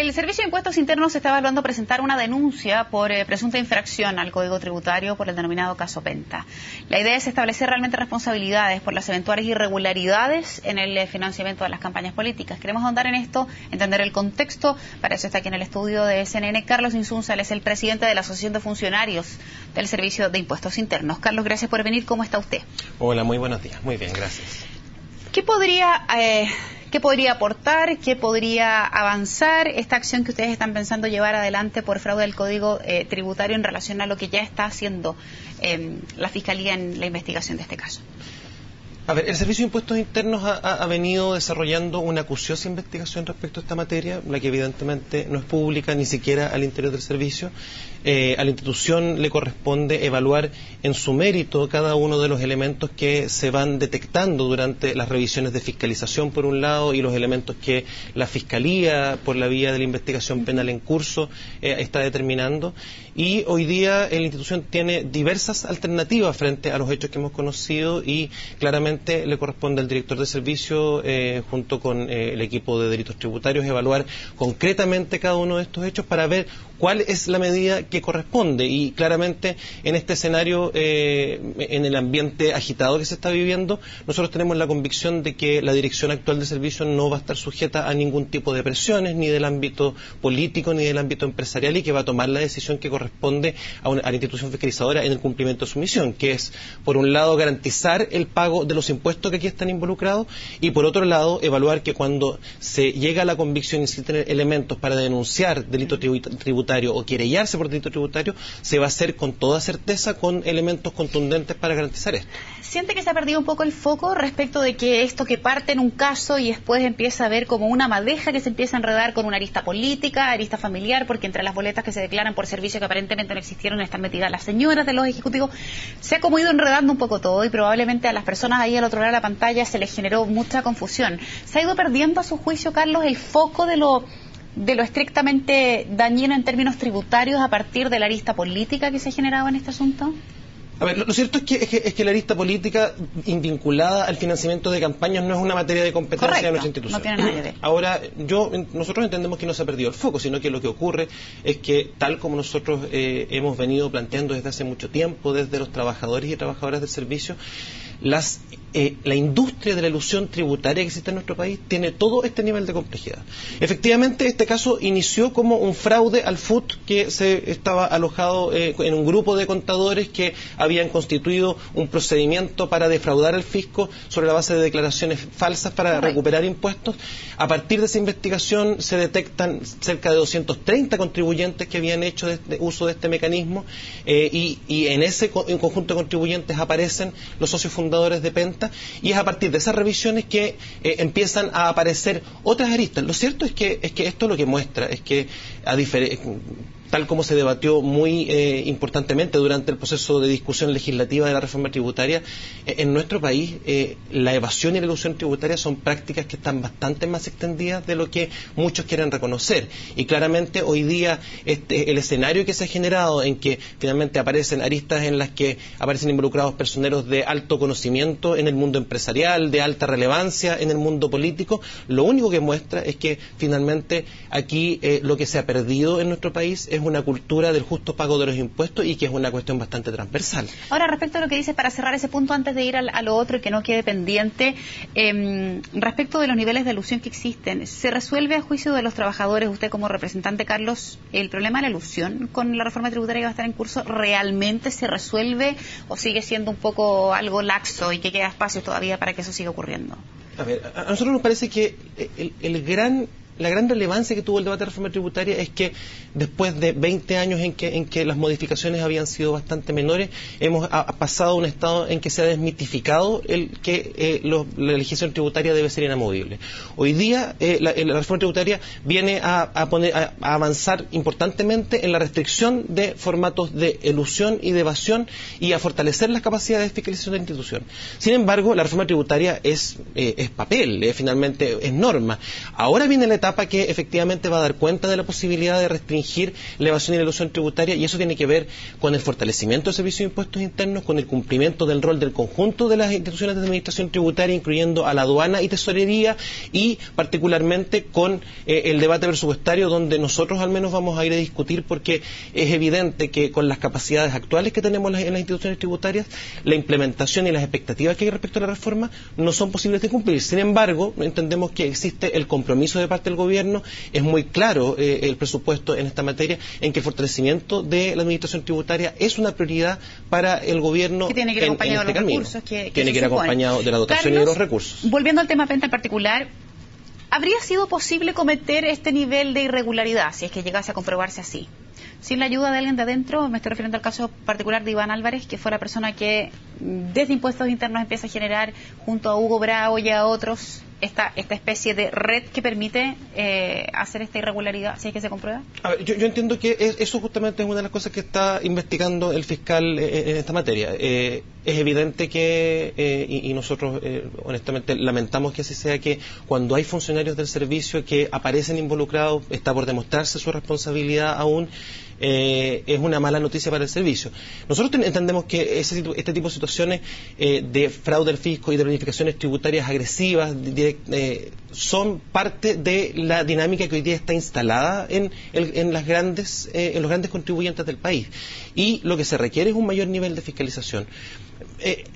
El Servicio de Impuestos Internos está evaluando presentar una denuncia por presunta infracción al Código Tributario por el denominado caso Penta. La idea es establecer realmente responsabilidades por las eventuales irregularidades en el financiamiento de las campañas políticas. Queremos ahondar en esto, entender el contexto. Para eso está aquí en el estudio de CNN Carlos Insunza, él es el presidente de la Asociación de Funcionarios del Servicio de Impuestos Internos. Carlos, gracias por venir. ¿Cómo está usted? Hola, muy buenos días. Muy bien, gracias. ¿Qué podría aportar, qué podría avanzar esta acción que ustedes están pensando llevar adelante por fraude al Código Tributario en relación a lo que ya está haciendo la Fiscalía en la investigación de este caso? A ver, el Servicio de Impuestos Internos ha venido desarrollando una acuciosa investigación respecto a esta materia, la que evidentemente no es pública ni siquiera al interior del servicio. A la institución le corresponde evaluar en su mérito cada uno de los elementos que se van detectando durante las revisiones de fiscalización, por un lado, y los elementos que la Fiscalía, por la vía de la investigación penal en curso, está determinando. Y hoy día la institución tiene diversas alternativas frente a los hechos que hemos conocido y claramente le corresponde al director de servicio, junto con el equipo de delitos tributarios, evaluar concretamente cada uno de estos hechos para ver cuál es la medida que corresponde. Y claramente en este escenario, en el ambiente agitado que se está viviendo, nosotros tenemos la convicción de que la dirección actual del servicio no va a estar sujeta a ningún tipo de presiones, ni del ámbito político ni del ámbito empresarial, y que va a tomar la decisión que corresponde a la institución fiscalizadora en el cumplimiento de su misión, que es, por un lado, garantizar el pago de los impuestos que aquí están involucrados, y por otro lado, evaluar que cuando se llega a la convicción y se tienen elementos para denunciar delito tributario o querellarse por delito tributario, se va a hacer con toda certeza, con elementos contundentes para garantizar esto. ¿Siente que se ha perdido un poco el foco respecto de que esto que parte en un caso y después empieza a ver como una madeja que se empieza a enredar con una arista política, arista familiar, porque entre las boletas que se declaran por servicio que aparentemente no existieron están metidas las señoras de los ejecutivos? Se ha como ido enredando un poco todo y probablemente a las personas ahí al otro lado de la pantalla se les generó mucha confusión. ¿Se ha ido perdiendo a su juicio, Carlos, el foco de lo estrictamente dañino en términos tributarios a partir de la arista política que se ha generado en este asunto? A ver, lo cierto es que la arista política vinculada al financiamiento de campañas no es una materia de competencia. Correcto, de nuestra institución. No tiene nada que ver. Ahora, nosotros entendemos que no se ha perdido el foco, sino que lo que ocurre es que, tal como nosotros hemos venido planteando desde hace mucho tiempo, desde los trabajadores y trabajadoras del servicio, la industria de la elusión tributaria que existe en nuestro país tiene todo este nivel de complejidad. Efectivamente, este caso inició como un fraude al FUT que se estaba alojado en un grupo de contadores que habían constituido un procedimiento para defraudar al fisco sobre la base de declaraciones falsas para recuperar impuestos. A partir de esa investigación se detectan cerca de 230 contribuyentes que habían hecho uso de este mecanismo, y en ese conjunto de contribuyentes aparecen los socios fundadores de Penta, y es a partir de esas revisiones que empiezan a aparecer otras aristas. Lo cierto es que esto lo que muestra es que, tal como se debatió muy importantemente durante el proceso de discusión legislativa de la reforma tributaria, en nuestro país la evasión y la elusión tributaria son prácticas que están bastante más extendidas de lo que muchos quieren reconocer. Y claramente hoy día el escenario que se ha generado, en que finalmente aparecen aristas en las que aparecen involucrados personeros de alto conocimiento en el mundo empresarial, de alta relevancia en el mundo político, lo único que muestra es que finalmente aquí lo que se ha perdido en nuestro país es una cultura del justo pago de los impuestos, y que es una cuestión bastante transversal. Ahora, respecto a lo que dices, para cerrar ese punto antes de ir a lo otro y que no quede pendiente, respecto de los niveles de elusión que existen, ¿se resuelve a juicio de los trabajadores, usted como representante, Carlos, el problema de la elusión con la reforma tributaria que va a estar en curso? ¿Realmente se resuelve o sigue siendo un poco algo laxo y que queda espacio todavía para que eso siga ocurriendo? A ver, a nosotros nos parece que la gran relevancia que tuvo el debate de reforma tributaria es que después de 20 años en que las modificaciones habían sido bastante menores, hemos pasado a un estado en que se ha desmitificado la legislación tributaria debe ser inamovible. Hoy día la reforma tributaria viene a avanzar importantemente en la restricción de formatos de elusión y de evasión y a fortalecer las capacidades de fiscalización de la institución. Sin embargo, la reforma tributaria es papel, finalmente es norma. Ahora viene la etapa que efectivamente va a dar cuenta de la posibilidad de restringir la evasión y la elusión tributaria, y eso tiene que ver con el fortalecimiento del servicio de impuestos internos, con el cumplimiento del rol del conjunto de las instituciones de administración tributaria, incluyendo a la aduana y tesorería, y particularmente con el debate presupuestario, donde nosotros al menos vamos a ir a discutir, porque es evidente que con las capacidades actuales que tenemos en las instituciones tributarias, la implementación y las expectativas que hay respecto a la reforma no son posibles de cumplir. Sin embargo, entendemos que existe el compromiso de parte del gobierno, es muy claro el presupuesto en esta materia, en que el fortalecimiento de la administración tributaria es una prioridad para el gobierno, que tiene que ir acompañado de los recursos tiene que ir acompañado de la dotación, Carlos, y de los recursos. Volviendo al tema Penta en particular, ¿habría sido posible cometer este nivel de irregularidad si es que llegase a comprobarse así? Sin la ayuda de alguien de adentro, me estoy refiriendo al caso particular de Iván Álvarez, que fue la persona que desde impuestos internos empieza a generar, junto a Hugo Bravo y a otros, esta especie de red que permite hacer esta irregularidad, si es que se comprueba. A ver, yo entiendo que eso justamente es una de las cosas que está investigando el fiscal en esta materia. Es evidente que, y nosotros honestamente lamentamos que así sea, que cuando hay funcionarios del servicio que aparecen involucrados, está por demostrarse su responsabilidad aún, es una mala noticia para el servicio. Nosotros entendemos que este tipo de situaciones de fraude al fisco y de planificaciones tributarias agresivas son parte de la dinámica que hoy día está instalada en los grandes contribuyentes del país. Y lo que se requiere es un mayor nivel de fiscalización.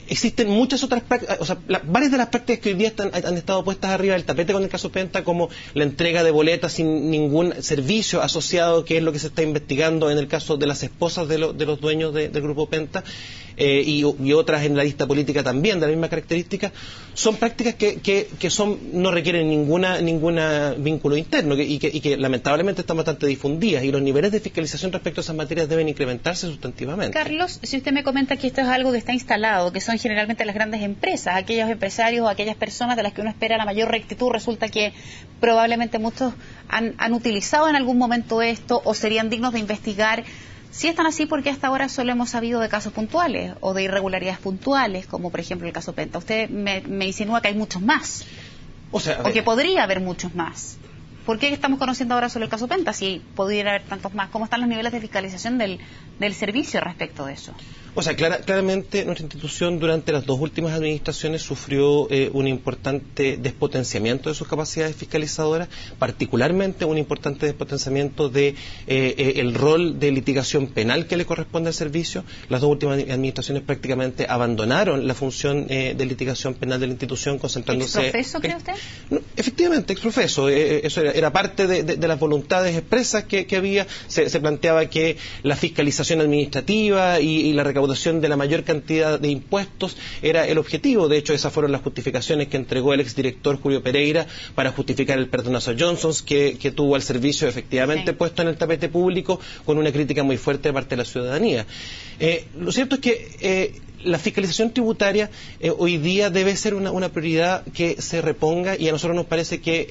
Existen muchas otras prácticas, varias de las prácticas que hoy día han estado puestas arriba del tapete con el caso Penta, como la entrega de boletas sin ningún servicio asociado, que es lo que se está investigando en el caso de las esposas de los dueños del grupo Penta, y otras en la lista política también de la misma característica. Son prácticas que no requieren ninguna vínculo interno y que lamentablemente están bastante difundidas, y los niveles de fiscalización respecto a esas materias deben incrementarse sustantivamente. Carlos, si usted me comenta que esto es algo que está instalado, que son generalmente las grandes empresas, aquellos empresarios o aquellas personas de las que uno espera la mayor rectitud, resulta que probablemente muchos han utilizado en algún momento esto o serían dignos de investigar. Si están así, porque hasta ahora solo hemos sabido de casos puntuales o de irregularidades puntuales, como por ejemplo el caso Penta. Usted me insinúa que hay muchos más, o que podría haber muchos más. ¿Por qué estamos conociendo ahora solo el caso Penta si pudiera haber tantos más? ¿Cómo están los niveles de fiscalización del servicio respecto de eso? Claramente nuestra institución durante las dos últimas administraciones sufrió un importante despotenciamiento de sus capacidades fiscalizadoras, particularmente un importante despotenciamiento de el rol de litigación penal que le corresponde al servicio. Las dos últimas administraciones prácticamente abandonaron la función de litigación penal de la institución, concentrándose... ¿Exprofeso, cree usted? No, efectivamente, exprofeso. Eso era parte de las voluntades expresas que había. Se planteaba que la fiscalización administrativa y la recaudación de la mayor cantidad de impuestos era el objetivo. De hecho, esas fueron las justificaciones que entregó el exdirector Julio Pereira para justificar el perdonazo a Johnsons que tuvo al servicio efectivamente puesto en el tapete público, con una crítica muy fuerte de parte de la ciudadanía. Lo cierto es que la fiscalización tributaria hoy día debe ser una prioridad que se reponga, y a nosotros nos parece que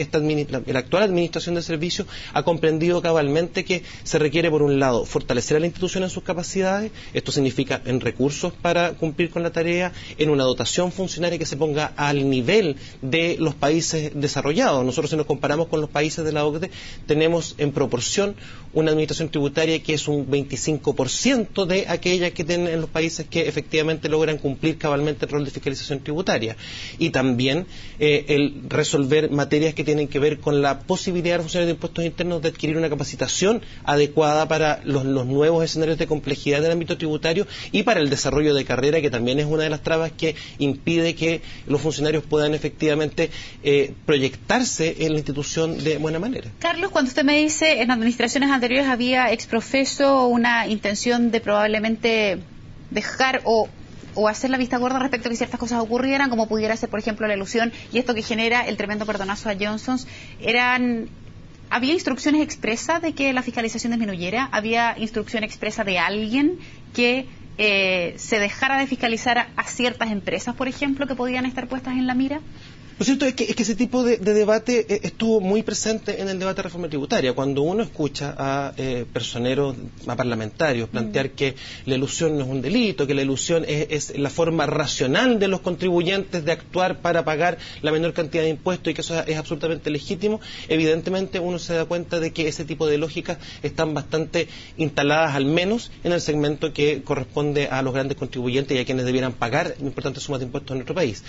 la actual administración del servicio ha comprendido cabalmente que se requiere, por un lado, fortalecer a la institución en sus capacidades. Esto significa en recursos para cumplir con la tarea, en una dotación funcionaria que se ponga al nivel de los países desarrollados. Nosotros, si nos comparamos con los países de la OCDE, tenemos en proporción una administración tributaria que es un 25% de aquella que tienen en los países que efectivamente logran cumplir cabalmente el rol de fiscalización tributaria. Y también el resolver materias que tienen que ver con la posibilidad de los funcionarios de impuestos internos de adquirir una capacitación adecuada para los nuevos escenarios de complejidad del ámbito tributario y para el desarrollo de carrera, que también es una de las trabas que impide que los funcionarios puedan efectivamente proyectarse en la institución de buena manera. Carlos, cuando usted me dice en administraciones anteriores había exprofeso una intención de probablemente dejar o hacer la vista gorda respecto a que ciertas cosas ocurrieran, como pudiera ser, por ejemplo, la elusión y esto que genera el tremendo perdonazo a Johnsons, ¿había instrucciones expresas de que la fiscalización disminuyera? ¿Había instrucción expresa de alguien que se dejara de fiscalizar a ciertas empresas, por ejemplo, que podían estar puestas en la mira? Lo cierto es que ese tipo de debate estuvo muy presente en el debate de reforma tributaria. Cuando uno escucha a personeros, a parlamentarios, plantear que la elusión no es un delito, que la elusión es la forma racional de los contribuyentes de actuar para pagar la menor cantidad de impuestos y que eso es absolutamente legítimo, evidentemente uno se da cuenta de que ese tipo de lógicas están bastante instaladas, al menos en el segmento que corresponde a los grandes contribuyentes y a quienes debieran pagar importantes sumas de impuestos en nuestro país.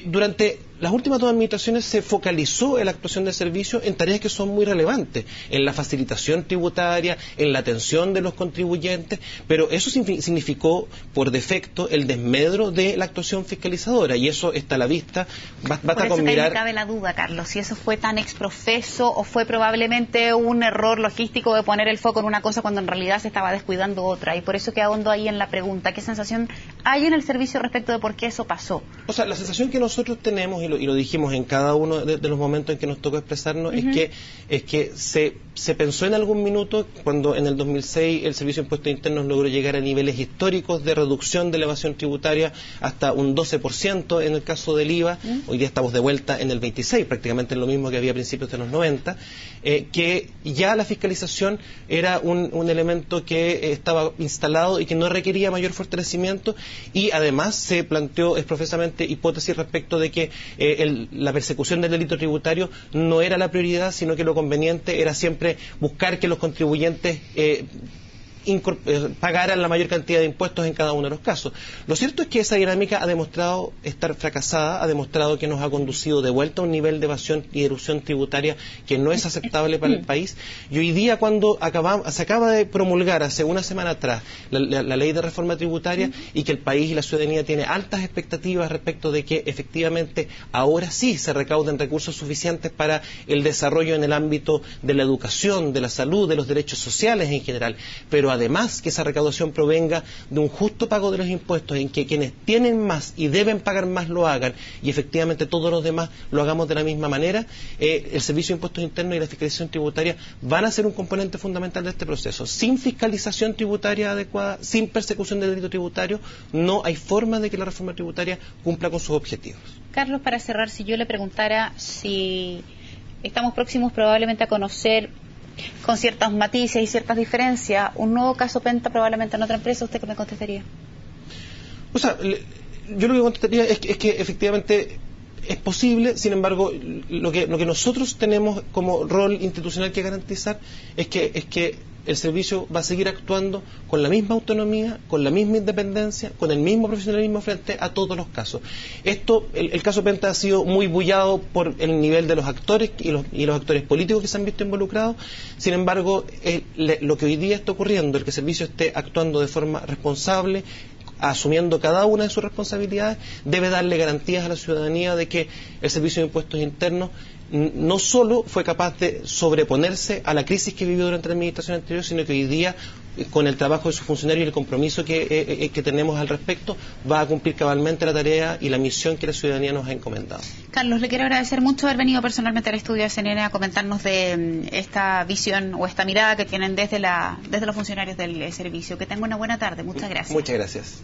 Durante las últimas 2 administraciones se focalizó en la actuación de servicios en tareas que son muy relevantes, en la facilitación tributaria, en la atención de los contribuyentes, pero eso significó por defecto el desmedro de la actuación fiscalizadora, y eso está a la vista. Basta con mirar. Me cabe la duda, Carlos, si eso fue tan exprofeso o fue probablemente un error logístico de poner el foco en una cosa cuando en realidad se estaba descuidando otra, y por eso que ahondo ahí en la pregunta, ¿qué sensación hay en el servicio respecto de por qué eso pasó? O sea, la sensación que nosotros tenemos, y lo dijimos en cada uno de los momentos en que nos tocó expresarnos, es que se pensó en algún minuto, cuando en el 2006 el Servicio de Impuestos Internos logró llegar a niveles históricos de reducción de la evasión tributaria hasta un 12% en el caso del IVA, hoy día estamos de vuelta en el 26%, prácticamente lo mismo que había a principios de los 90, que ya la fiscalización era un elemento que estaba instalado y que no requería mayor fortalecimiento, y además se planteó expresamente hipótesis respecto de que la persecución del delito tributario no era la prioridad, sino que lo conveniente era siempre buscar que los contribuyentes pagaran la mayor cantidad de impuestos en cada uno de los casos. Lo cierto es que esa dinámica ha demostrado estar fracasada, ha demostrado que nos ha conducido de vuelta a un nivel de evasión y elusión tributaria que no es aceptable para el país, y hoy día, cuando se acaba de promulgar hace una semana atrás la ley de reforma tributaria, y que el país y la ciudadanía tiene altas expectativas respecto de que efectivamente ahora sí se recauden recursos suficientes para el desarrollo en el ámbito de la educación, de la salud, de los derechos sociales en general, pero además que esa recaudación provenga de un justo pago de los impuestos, en que quienes tienen más y deben pagar más lo hagan, y efectivamente todos los demás lo hagamos de la misma manera, el Servicio de Impuestos Internos y la fiscalización tributaria van a ser un componente fundamental de este proceso. Sin fiscalización tributaria adecuada, sin persecución del delito tributario, no hay forma de que la reforma tributaria cumpla con sus objetivos. Carlos, para cerrar, si yo le preguntara si estamos próximos probablemente a conocer, con ciertos matices y ciertas diferencias, un nuevo caso Penta probablemente en otra empresa, ¿usted qué me contestaría? O sea, yo lo que contestaría es que efectivamente es posible. Sin embargo, lo que nosotros tenemos como rol institucional que garantizar es que el servicio va a seguir actuando con la misma autonomía, con la misma independencia, con el mismo profesionalismo frente a todos los casos. El caso Penta ha sido muy bullado por el nivel de los actores y los actores políticos que se han visto involucrados. Sin embargo, lo que hoy día está ocurriendo, el que el servicio esté actuando de forma responsable, asumiendo cada una de sus responsabilidades, debe darle garantías a la ciudadanía de que el Servicio de Impuestos Internos no solo fue capaz de sobreponerse a la crisis que vivió durante la administración anterior, sino que hoy día, con el trabajo de sus funcionarios y el compromiso que tenemos al respecto, va a cumplir cabalmente la tarea y la misión que la ciudadanía nos ha encomendado. Carlos, le quiero agradecer mucho haber venido personalmente al estudio de CNN a comentarnos de esta visión o esta mirada que tienen desde los funcionarios del servicio. Que tenga una buena tarde. Muchas gracias. Muchas gracias.